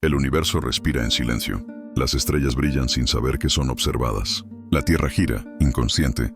El universo respira en silencio. Las estrellas brillan sin saber que son observadas. La Tierra gira, inconsciente.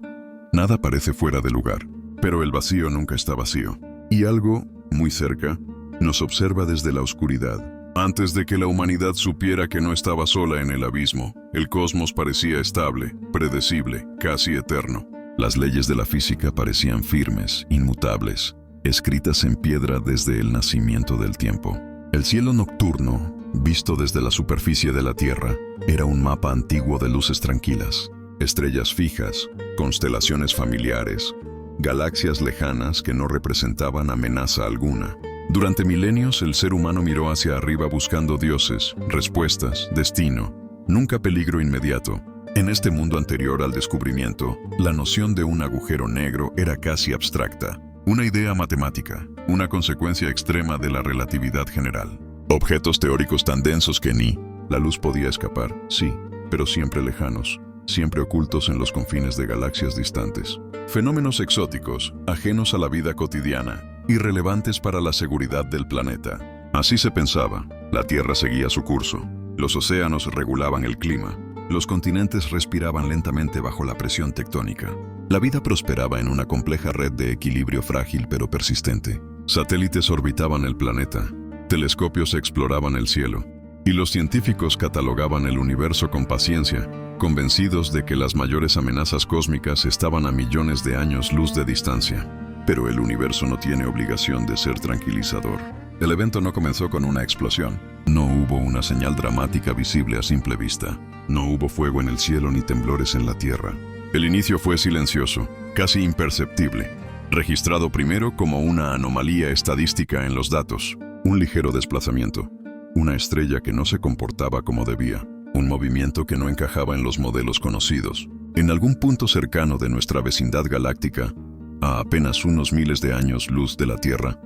Nada parece fuera de lugar, pero el vacío nunca está vacío. Y algo, muy cerca, nos observa desde la oscuridad. Antes de que la humanidad supiera que no estaba sola en el abismo, el cosmos parecía estable, predecible, casi eterno. Las leyes de la física parecían firmes, inmutables, escritas en piedra desde el nacimiento del tiempo. El cielo nocturno, visto desde la superficie de la Tierra, era un mapa antiguo de luces tranquilas, estrellas fijas, constelaciones familiares, galaxias lejanas que no representaban amenaza alguna. Durante milenios el ser humano miró hacia arriba buscando dioses, respuestas, destino, nunca peligro inmediato. En este mundo anterior al descubrimiento, la noción de un agujero negro era casi abstracta, una idea matemática, una consecuencia extrema de la relatividad general. Objetos teóricos tan densos que ni la luz podía escapar, sí, pero siempre lejanos, siempre ocultos en los confines de galaxias distantes. Fenómenos exóticos, ajenos a la vida cotidiana, irrelevantes para la seguridad del planeta. Así se pensaba, la Tierra seguía su curso, los océanos regulaban el clima, los continentes respiraban lentamente bajo la presión tectónica. La vida prosperaba en una compleja red de equilibrio frágil pero persistente. Satélites orbitaban el planeta, telescopios exploraban el cielo, y los científicos catalogaban el universo con paciencia, convencidos de que las mayores amenazas cósmicas estaban a millones de años luz de distancia. Pero el universo no tiene obligación de ser tranquilizador. El evento no comenzó con una explosión. No hubo una señal dramática visible a simple vista. No hubo fuego en el cielo ni temblores en la tierra. El inicio fue silencioso, casi imperceptible, registrado primero como una anomalía estadística en los datos. Un ligero desplazamiento, una estrella que no se comportaba como debía, un movimiento que no encajaba en los modelos conocidos. En algún punto cercano de nuestra vecindad galáctica, a apenas unos miles de años luz de la Tierra,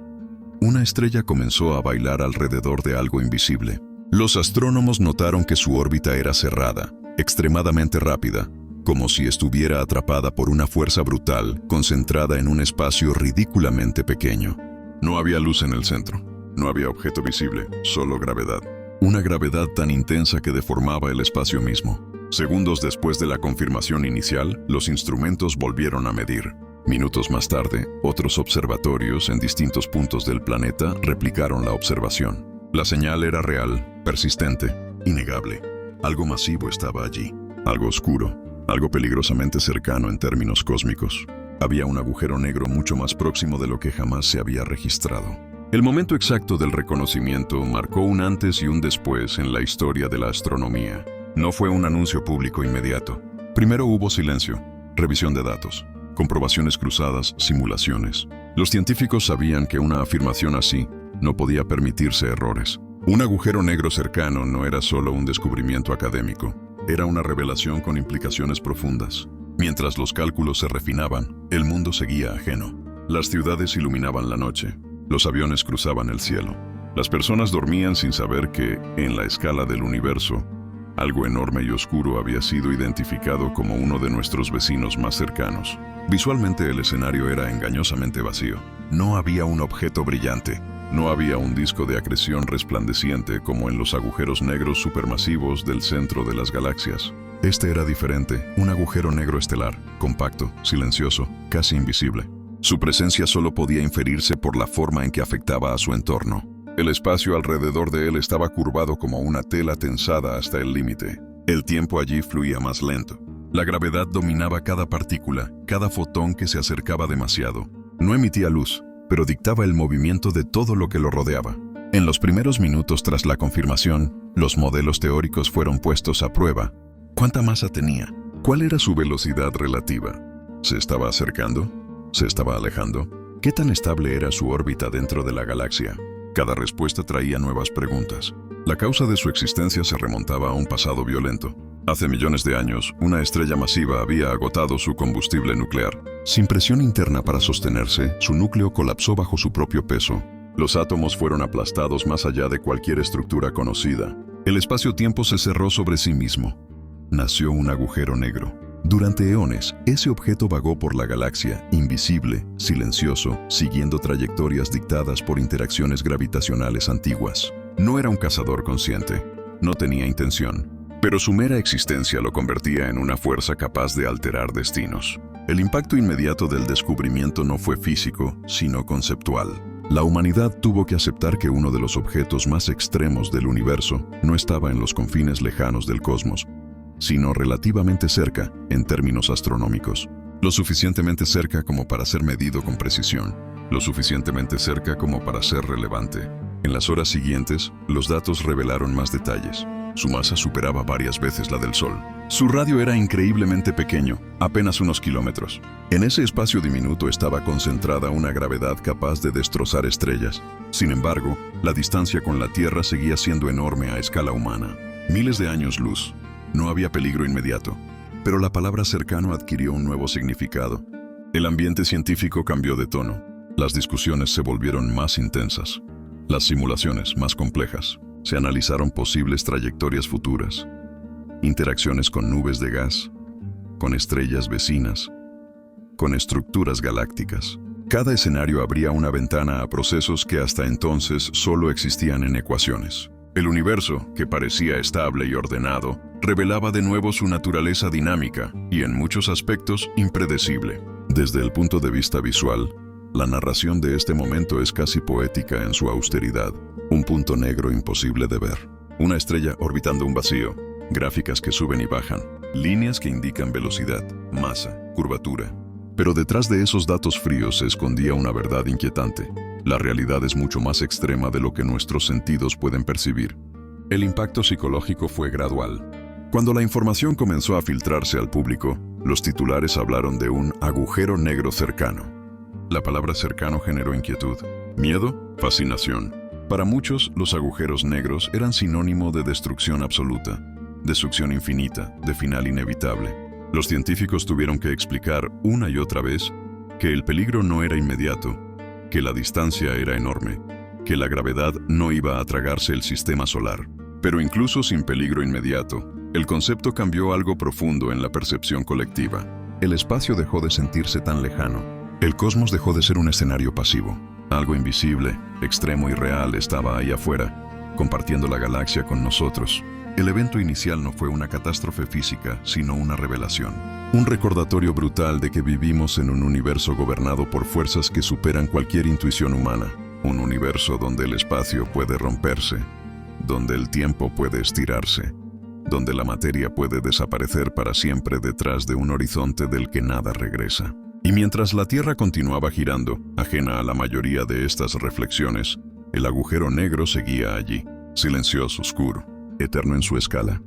una estrella comenzó a bailar alrededor de algo invisible. Los astrónomos notaron que su órbita era cerrada, extremadamente rápida, como si estuviera atrapada por una fuerza brutal, concentrada en un espacio ridículamente pequeño. No había luz en el centro. No había objeto visible, solo gravedad. Una gravedad tan intensa que deformaba el espacio mismo. Segundos después de la confirmación inicial, los instrumentos volvieron a medir. Minutos más tarde, otros observatorios en distintos puntos del planeta replicaron la observación. La señal era real, persistente, innegable. Algo masivo estaba allí, algo oscuro, algo peligrosamente cercano en términos cósmicos. Había un agujero negro mucho más próximo de lo que jamás se había registrado. El momento exacto del reconocimiento marcó un antes y un después en la historia de la astronomía. No fue un anuncio público inmediato. Primero hubo silencio, revisión de datos, comprobaciones cruzadas, simulaciones. Los científicos sabían que una afirmación así no podía permitirse errores. Un agujero negro cercano no era solo un descubrimiento académico, era una revelación con implicaciones profundas. Mientras los cálculos se refinaban, el mundo seguía ajeno. Las ciudades iluminaban la noche. Los aviones cruzaban el cielo. Las personas dormían sin saber que, en la escala del universo, algo enorme y oscuro había sido identificado como uno de nuestros vecinos más cercanos. Visualmente el escenario era engañosamente vacío. No había un objeto brillante. No había un disco de acreción resplandeciente como en los agujeros negros supermasivos del centro de las galaxias. Este era diferente, un agujero negro estelar, compacto, silencioso, casi invisible. Su presencia solo podía inferirse por la forma en que afectaba a su entorno. El espacio alrededor de él estaba curvado como una tela tensada hasta el límite. El tiempo allí fluía más lento. La gravedad dominaba cada partícula, cada fotón que se acercaba demasiado. No emitía luz, pero dictaba el movimiento de todo lo que lo rodeaba. En los primeros minutos tras la confirmación, los modelos teóricos fueron puestos a prueba. ¿Cuánta masa tenía? ¿Cuál era su velocidad relativa? ¿Se estaba acercando? ¿Se estaba alejando? ¿Qué tan estable era su órbita dentro de la galaxia? Cada respuesta traía nuevas preguntas. La causa de su existencia se remontaba a un pasado violento. Hace millones de años, una estrella masiva había agotado su combustible nuclear. Sin presión interna para sostenerse, su núcleo colapsó bajo su propio peso. Los átomos fueron aplastados más allá de cualquier estructura conocida. El espacio-tiempo se cerró sobre sí mismo. Nació un agujero negro. Durante eones, ese objeto vagó por la galaxia, invisible, silencioso, siguiendo trayectorias dictadas por interacciones gravitacionales antiguas. No era un cazador consciente, no tenía intención, pero su mera existencia lo convertía en una fuerza capaz de alterar destinos. El impacto inmediato del descubrimiento no fue físico, sino conceptual. La humanidad tuvo que aceptar que uno de los objetos más extremos del universo no estaba en los confines lejanos del cosmos, sino relativamente cerca en términos astronómicos. Lo suficientemente cerca como para ser medido con precisión, lo suficientemente cerca como para ser relevante. En las horas siguientes, los datos revelaron más detalles. Su masa superaba varias veces la del Sol. Su radio era increíblemente pequeño, apenas unos kilómetros. En ese espacio diminuto estaba concentrada una gravedad capaz de destrozar estrellas. Sin embargo, la distancia con la Tierra seguía siendo enorme a escala humana. Miles de años luz. No había peligro inmediato. Pero la palabra cercano adquirió un nuevo significado. El ambiente científico cambió de tono. Las discusiones se volvieron más intensas. Las simulaciones más complejas. Se analizaron posibles trayectorias futuras, interacciones con nubes de gas, con estrellas vecinas, con estructuras galácticas. Cada escenario abría una ventana a procesos que hasta entonces solo existían en ecuaciones. El universo, que parecía estable y ordenado, revelaba de nuevo su naturaleza dinámica y en muchos aspectos impredecible. Desde el punto de vista visual, la narración de este momento es casi poética en su austeridad. Un punto negro imposible de ver. Una estrella orbitando un vacío. Gráficas que suben y bajan. Líneas que indican velocidad, masa, curvatura. Pero detrás de esos datos fríos se escondía una verdad inquietante. La realidad es mucho más extrema de lo que nuestros sentidos pueden percibir. El impacto psicológico fue gradual. Cuando la información comenzó a filtrarse al público, los titulares hablaron de un agujero negro cercano. La palabra cercano generó inquietud, miedo, fascinación. Para muchos, los agujeros negros eran sinónimo de destrucción absoluta, destrucción infinita, de final inevitable. Los científicos tuvieron que explicar una y otra vez que el peligro no era inmediato, que la distancia era enorme, que la gravedad no iba a tragarse el sistema solar. Pero incluso sin peligro inmediato, el concepto cambió algo profundo en la percepción colectiva. El espacio dejó de sentirse tan lejano. El cosmos dejó de ser un escenario pasivo. Algo invisible, extremo y real estaba ahí afuera, compartiendo la galaxia con nosotros. El evento inicial no fue una catástrofe física, sino una revelación. Un recordatorio brutal de que vivimos en un universo gobernado por fuerzas que superan cualquier intuición humana. Un universo donde el espacio puede romperse, donde el tiempo puede estirarse, donde la materia puede desaparecer para siempre detrás de un horizonte del que nada regresa. Y mientras la Tierra continuaba girando, ajena a la mayoría de estas reflexiones, el agujero negro seguía allí, silencioso, oscuro, eterno en su escala.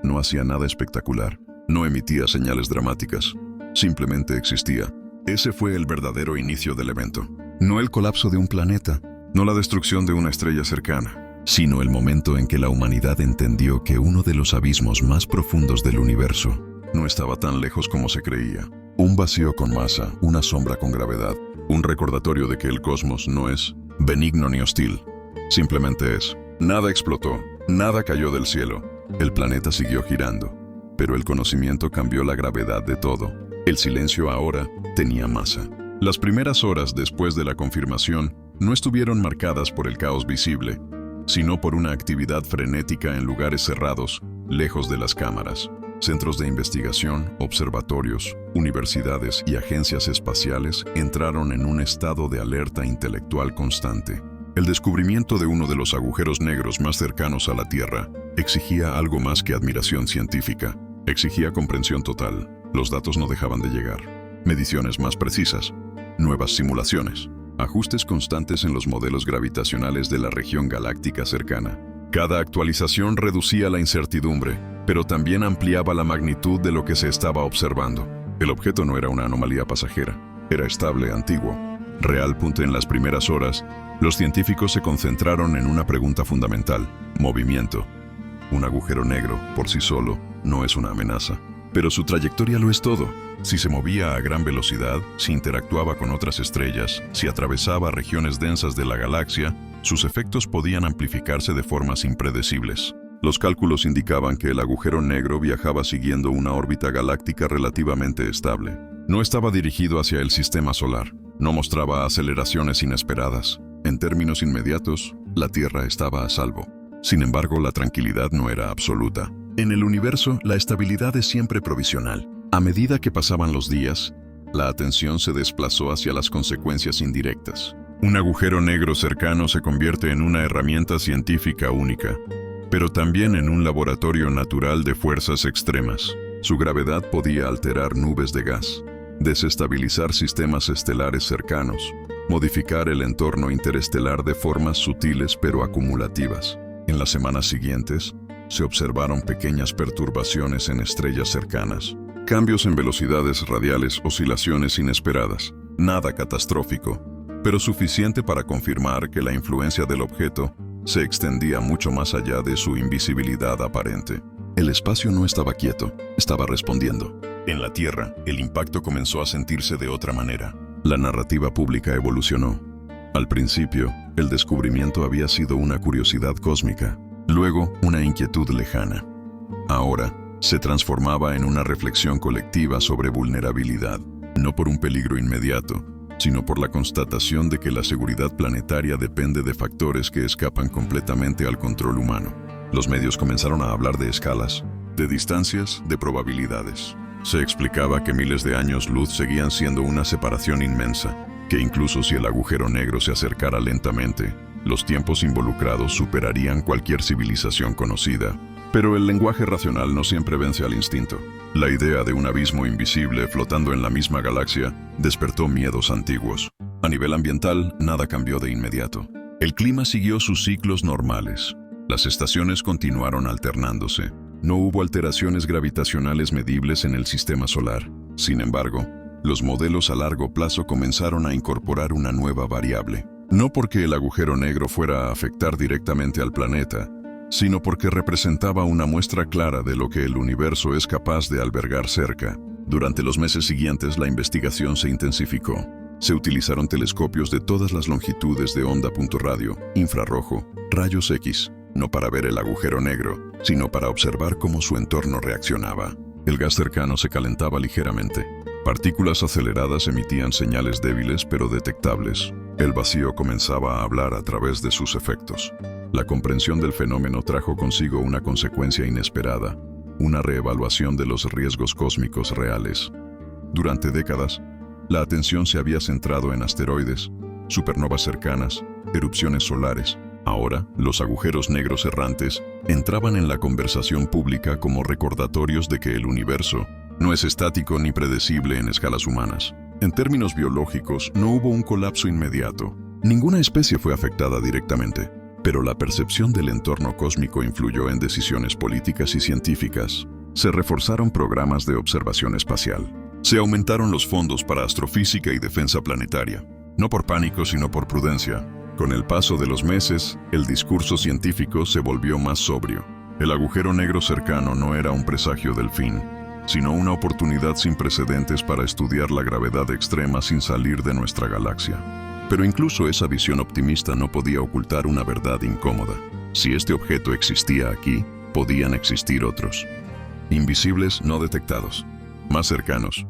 No hacía nada espectacular, no emitía señales dramáticas, simplemente existía. Ese fue el verdadero inicio del evento. No el colapso de un planeta, no la destrucción de una estrella cercana, sino el momento en que la humanidad entendió que uno de los abismos más profundos del universo no estaba tan lejos como se creía. Un vacío con masa, una sombra con gravedad, un recordatorio de que el cosmos no es benigno ni hostil. Simplemente es. Nada explotó, nada cayó del cielo. El planeta siguió girando, pero el conocimiento cambió la gravedad de todo. El silencio ahora tenía masa. Las primeras horas después de la confirmación no estuvieron marcadas por el caos visible, sino por una actividad frenética en lugares cerrados, lejos de las cámaras. Centros de investigación, observatorios, universidades y agencias espaciales entraron en un estado de alerta intelectual constante. El descubrimiento de uno de los agujeros negros más cercanos a la Tierra exigía algo más que admiración científica. Exigía comprensión total. Los datos no dejaban de llegar. Mediciones más precisas, nuevas simulaciones, ajustes constantes en los modelos gravitacionales de la región galáctica cercana. Cada actualización reducía la incertidumbre, pero también ampliaba la magnitud de lo que se estaba observando. El objeto no era una anomalía pasajera, era estable, antiguo, real. En las primeras horas, los científicos se concentraron en una pregunta fundamental: movimiento. Un agujero negro, por sí solo, no es una amenaza, pero su trayectoria lo es todo. Si se movía a gran velocidad, si interactuaba con otras estrellas, si atravesaba regiones densas de la galaxia, sus efectos podían amplificarse de formas impredecibles. Los cálculos indicaban que el agujero negro viajaba siguiendo una órbita galáctica relativamente estable. No estaba dirigido hacia el sistema solar, no mostraba aceleraciones inesperadas. En términos inmediatos, la Tierra estaba a salvo. Sin embargo, la tranquilidad no era absoluta. En el universo, la estabilidad es siempre provisional. A medida que pasaban los días, la atención se desplazó hacia las consecuencias indirectas. Un agujero negro cercano se convierte en una herramienta científica única, pero también en un laboratorio natural de fuerzas extremas. Su gravedad podía alterar nubes de gas, desestabilizar sistemas estelares cercanos, modificar el entorno interestelar de formas sutiles pero acumulativas. En las semanas siguientes, se observaron pequeñas perturbaciones en estrellas cercanas, cambios en velocidades radiales, oscilaciones inesperadas. Nada catastrófico, pero suficiente para confirmar que la influencia del objeto se extendía mucho más allá de su invisibilidad aparente. El espacio no estaba quieto, estaba respondiendo. En la Tierra, el impacto comenzó a sentirse de otra manera. La narrativa pública evolucionó. Al principio, el descubrimiento había sido una curiosidad cósmica, luego una inquietud lejana. Ahora, se transformaba en una reflexión colectiva sobre vulnerabilidad, no por un peligro inmediato, sino por la constatación de que la seguridad planetaria depende de factores que escapan completamente al control humano. Los medios comenzaron a hablar de escalas, de distancias, de probabilidades. Se explicaba que miles de años luz seguían siendo una separación inmensa, que incluso si el agujero negro se acercara lentamente, los tiempos involucrados superarían cualquier civilización conocida. Pero el lenguaje racional no siempre vence al instinto. La idea de un abismo invisible flotando en la misma galaxia despertó miedos antiguos. A nivel ambiental, nada cambió de inmediato. El clima siguió sus ciclos normales. Las estaciones continuaron alternándose. No hubo alteraciones gravitacionales medibles en el sistema solar. Sin embargo, los modelos a largo plazo comenzaron a incorporar una nueva variable. No porque el agujero negro fuera a afectar directamente al planeta, sino porque representaba una muestra clara de lo que el universo es capaz de albergar cerca. Durante los meses siguientes, la investigación se intensificó. Se utilizaron telescopios de todas las longitudes de onda, radio, infrarrojo, rayos X, no para ver el agujero negro, sino para observar cómo su entorno reaccionaba. El gas cercano se calentaba ligeramente. Partículas aceleradas emitían señales débiles pero detectables. El vacío comenzaba a hablar a través de sus efectos. La comprensión del fenómeno trajo consigo una consecuencia inesperada, una reevaluación de los riesgos cósmicos reales. Durante décadas, la atención se había centrado en asteroides, supernovas cercanas, erupciones solares. Ahora, los agujeros negros errantes entraban en la conversación pública como recordatorios de que el universo no es estático ni predecible en escalas humanas. En términos biológicos, no hubo un colapso inmediato. Ninguna especie fue afectada directamente. Pero la percepción del entorno cósmico influyó en decisiones políticas y científicas. Se reforzaron programas de observación espacial. Se aumentaron los fondos para astrofísica y defensa planetaria. No por pánico, sino por prudencia. Con el paso de los meses, el discurso científico se volvió más sobrio. El agujero negro cercano no era un presagio del fin, sino una oportunidad sin precedentes para estudiar la gravedad extrema sin salir de nuestra galaxia. Pero incluso esa visión optimista no podía ocultar una verdad incómoda. Si este objeto existía aquí, podían existir otros. Invisibles, no detectados. Más cercanos.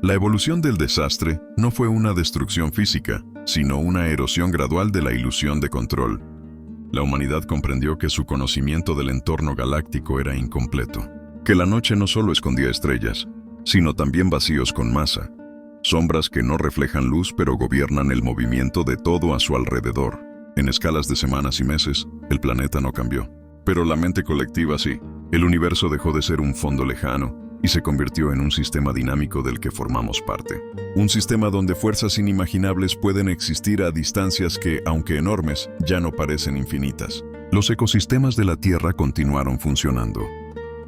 La evolución del desastre no fue una destrucción física, sino una erosión gradual de la ilusión de control. La humanidad comprendió que su conocimiento del entorno galáctico era incompleto. Que la noche no solo escondía estrellas, sino también vacíos con masa. Sombras que no reflejan luz pero gobiernan el movimiento de todo a su alrededor. En escalas de semanas y meses, el planeta no cambió. Pero la mente colectiva sí. El universo dejó de ser un fondo lejano y se convirtió en un sistema dinámico del que formamos parte. Un sistema donde fuerzas inimaginables pueden existir a distancias que, aunque enormes, ya no parecen infinitas. Los ecosistemas de la Tierra continuaron funcionando.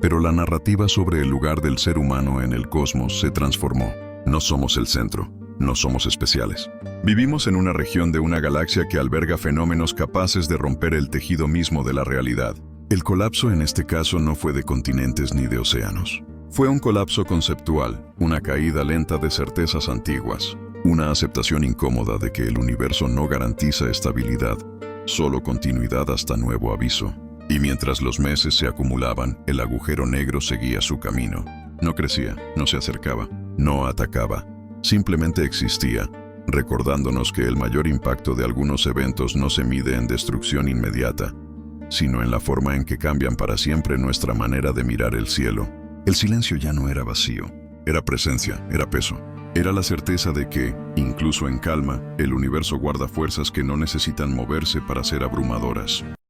Pero la narrativa sobre el lugar del ser humano en el cosmos se transformó. No somos el centro, no somos especiales. Vivimos en una región de una galaxia que alberga fenómenos capaces de romper el tejido mismo de la realidad. El colapso en este caso no fue de continentes ni de océanos. Fue un colapso conceptual, una caída lenta de certezas antiguas, una aceptación incómoda de que el universo no garantiza estabilidad, solo continuidad hasta nuevo aviso. Y mientras los meses se acumulaban, el agujero negro seguía su camino. No crecía, no se acercaba, no atacaba, simplemente existía, recordándonos que el mayor impacto de algunos eventos no se mide en destrucción inmediata, sino en la forma en que cambian para siempre nuestra manera de mirar el cielo. El silencio ya no era vacío, era presencia, era peso. Era la certeza de que, incluso en calma, el universo guarda fuerzas que no necesitan moverse para ser abrumadoras.